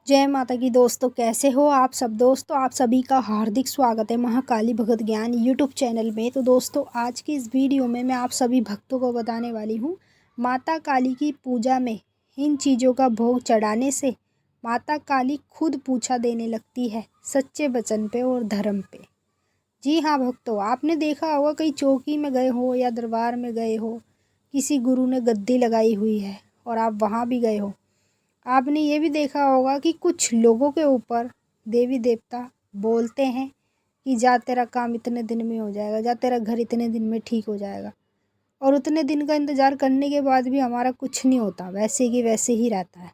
जय माता की दोस्तों, कैसे हो आप सब। दोस्तों आप सभी का हार्दिक स्वागत है महाकाली भगत ज्ञान यूट्यूब चैनल में। तो दोस्तों आज की इस वीडियो में मैं आप सभी भक्तों को बताने वाली हूँ माता काली की पूजा में इन चीज़ों का भोग चढ़ाने से माता काली खुद पूछा देने लगती है, सच्चे वचन पे और धर्म पे। जी हाँ भक्तों, आपने देखा होगा कहीं चौकी में गए हो या दरबार में गए हो, किसी गुरु ने गद्दी लगाई हुई है और आप वहाँ भी गए हो। आपने ये भी देखा होगा कि कुछ लोगों के ऊपर देवी देवता बोलते हैं कि जा तेरा काम इतने दिन में हो जाएगा, जा तेरा घर इतने दिन में ठीक हो जाएगा, और उतने दिन का इंतज़ार करने के बाद भी हमारा कुछ नहीं होता, वैसे की वैसे ही रहता है।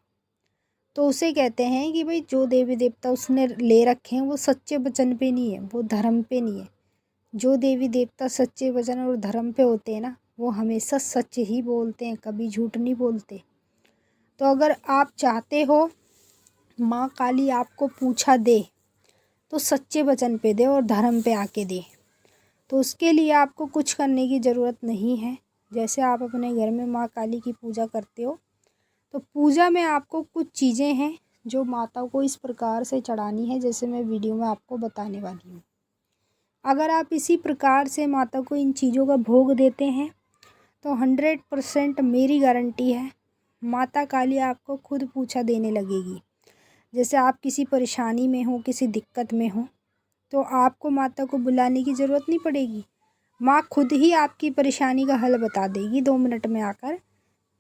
तो उसे कहते हैं कि भाई जो देवी देवता उसने ले रखे हैं वो सच्चे वचन पे नहीं है, वो धर्म पे नहीं है। जो देवी देवता सच्चे वचन और धर्म पे होते हैं ना, वो हमेशा सच ही बोलते हैं, कभी झूठ नहीं बोलते। तो अगर आप चाहते हो माँ काली आपको पूछा दे तो सच्चे वचन पे दे और धर्म पे आके दे। तो उसके लिए आपको कुछ करने की ज़रूरत नहीं है। जैसे आप अपने घर में माँ काली की पूजा करते हो, तो पूजा में आपको कुछ चीज़ें हैं जो माता को इस प्रकार से चढ़ानी है, जैसे मैं वीडियो में आपको बताने वाली हूँ। अगर आप इसी प्रकार से माता को इन चीज़ों का भोग देते हैं तो 100% मेरी गारंटी है माता काली आपको खुद पूछा देने लगेगी। जैसे आप किसी परेशानी में हो, किसी दिक्कत में हो, तो आपको माता को बुलाने की ज़रूरत नहीं पड़ेगी। माँ खुद ही आपकी परेशानी का हल बता देगी 2 मिनट में आकर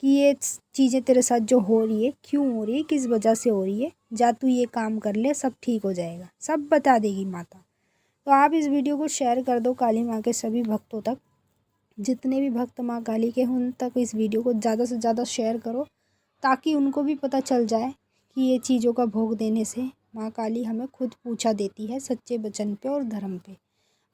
कि ये चीज़ें तेरे साथ जो हो रही है, क्यों हो रही है, किस वजह से हो रही है, जा तू ये काम कर ले, सब ठीक हो जाएगा, सब बता देगी माता। तो आप इस वीडियो को शेयर कर दो काली माँ के सभी भक्तों तक। जितने भी भक्त माँ काली के हैं उन तक इस वीडियो को ज़्यादा से ज़्यादा शेयर करो, ताकि उनको भी पता चल जाए कि ये चीज़ों का भोग देने से माँ काली हमें खुद पूछा देती है, सच्चे वचन पे और धर्म पे।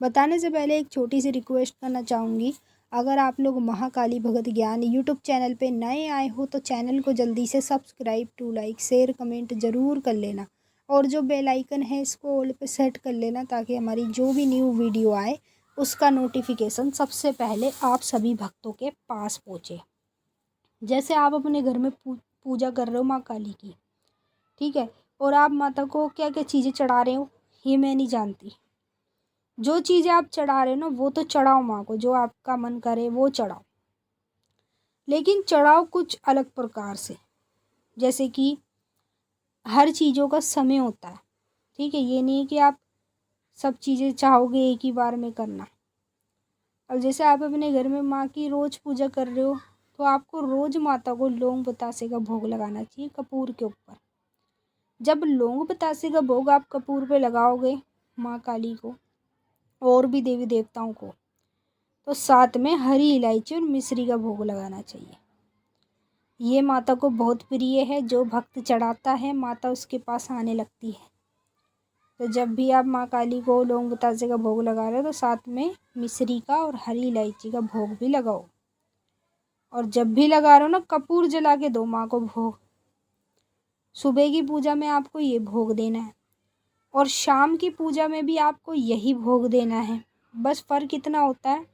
बताने से पहले एक छोटी सी रिक्वेस्ट करना चाहूँगी, अगर आप लोग महाकाली भगत ज्ञान यूट्यूब चैनल पे नए आए हो तो चैनल को जल्दी से subscribe to like share comment ज़रूर कर लेना, और जो बेल आइकन है इसको ऑल पे सेट कर लेना, ताकि हमारी जो भी न्यू वीडियो आए उसका नोटिफिकेशन सबसे पहले आप सभी भक्तों के पास पहुँचे। जैसे आप अपने घर में पूजा कर रहे हो माँ काली की, ठीक है, और आप माता को क्या क्या चीज़ें चढ़ा रहे हो ये मैं नहीं जानती। जो चीज़ें आप चढ़ा रहे हो ना वो तो चढ़ाओ माँ को, जो आपका मन करे वो चढ़ाओ, लेकिन चढ़ाओ कुछ अलग प्रकार से। जैसे कि हर चीज़ों का समय होता है, ठीक है, ये नहीं है कि आप सब चीज़ें चाहोगे एक ही बार में करना। अब जैसे आप अपने घर में माँ की रोज़ पूजा कर रहे हो, तो आपको रोज़ माता को लौंग बतासे का भोग लगाना चाहिए कपूर के ऊपर। जब लौंग बतासे का भोग आप कपूर पे लगाओगे माँ काली को और भी देवी देवताओं को, तो साथ में हरी इलायची और मिश्री का भोग लगाना चाहिए। ये माता को बहुत प्रिय है, जो भक्त चढ़ाता है माता उसके पास आने लगती है। तो जब भी आप माँ काली को लौंग बतासे का भोग लगा रहे हो तो साथ में मिश्री का और हरी इलायची का भोग भी लगाओ। और जब भी लगा रहे हो ना, कपूर जला के दो माँ को भोग। सुबह की पूजा में आपको ये भोग देना है और शाम की पूजा में भी आपको यही भोग देना है। बस फ़र्क इतना होता है,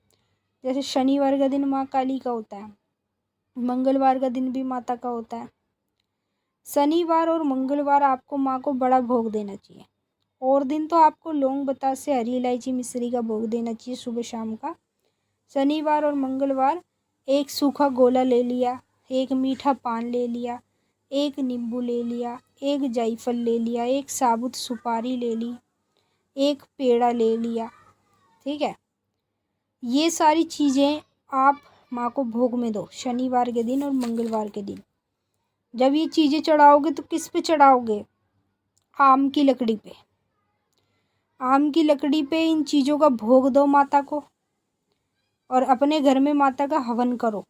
जैसे शनिवार का दिन माँ काली का होता है, मंगलवार का दिन भी माता का होता है। शनिवार और मंगलवार आपको माँ को बड़ा भोग देना चाहिए, और दिन तो आपको लौंग बतासे हरी इलायची मिश्री का भोग देना चाहिए सुबह शाम का। शनिवार और मंगलवार एक सूखा गोला ले लिया, एक मीठा पान ले लिया, एक नींबू ले लिया, एक जायफल ले लिया, एक साबुत सुपारी ले ली, एक पेड़ा ले लिया, ठीक है। ये सारी चीज़ें आप माँ को भोग में दो शनिवार के दिन और मंगलवार के दिन। जब ये चीज़ें चढ़ाओगे तो किस पे चढ़ाओगे? आम की लकड़ी पे। आम की लकड़ी पे इन चीज़ों का भोग दो माता को, और अपने घर में माता का हवन करो।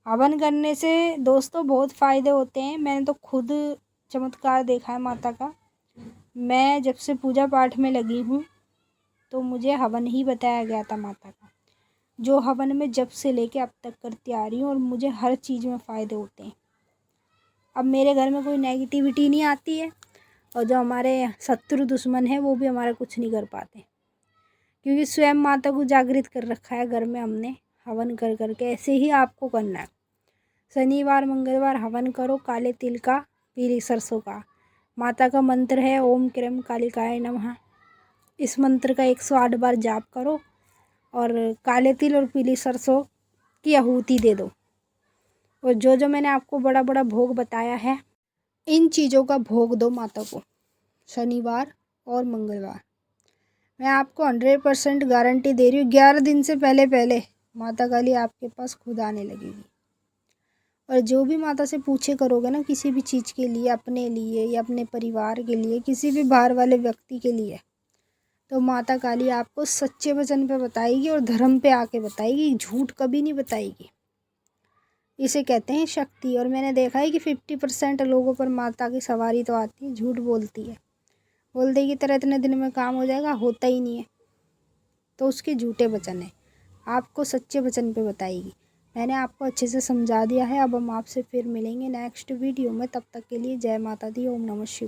हवन करने से दोस्तों बहुत फ़ायदे होते हैं, मैंने तो खुद चमत्कार देखा है माता का। मैं जब से पूजा पाठ में लगी हूँ तो मुझे हवन ही बताया गया था माता का, जो हवन में जब से लेके अब तक करती आ रही हूँ, और मुझे हर चीज़ में फ़ायदे होते हैं। अब मेरे घर में कोई नेगेटिविटी नहीं आती है, और जो हमारे शत्रु दुश्मन है वो भी हमारा कुछ नहीं कर पाते, क्योंकि स्वयं माता को जागृत कर रखा है घर में हमने हवन कर करके। ऐसे ही आपको करना है। शनिवार मंगलवार हवन करो काले तिल का, पीली सरसों का, माता का मंत्र है ओम क्रीम कालिकाय नमः। इस मंत्र का 108 बार जाप करो और काले तिल और पीली सरसों की आहुति दे दो। और जो जो मैंने आपको बड़ा बड़ा भोग बताया है, इन चीज़ों का भोग दो माता को शनिवार और मंगलवार। मैं आपको 100% गारंटी दे रही हूँ, 11 दिन से पहले पहले माता काली आपके पास खुद आने लगेगी। और जो भी माता से पूछे करोगे ना किसी भी चीज़ के लिए, अपने लिए या अपने परिवार के लिए, किसी भी बाहर वाले व्यक्ति के लिए, तो माता काली आपको सच्चे वचन पे बताएगी और धर्म पे आके बताएगी, झूठ कभी नहीं बताएगी। इसे कहते हैं शक्ति। और मैंने देखा है कि 50% लोगों पर माता की सवारी तो आती है, झूठ बोलती है, बोल देगी तेरा इतने दिन में काम हो जाएगा, होता ही नहीं है, तो उसके झूठे वचन है। आपको सच्चे वचन पे बताएगी। मैंने आपको अच्छे से समझा दिया है। अब हम आपसे फिर मिलेंगे नेक्स्ट वीडियो में। तब तक के लिए जय माता दी, ओम नमः शिवाय।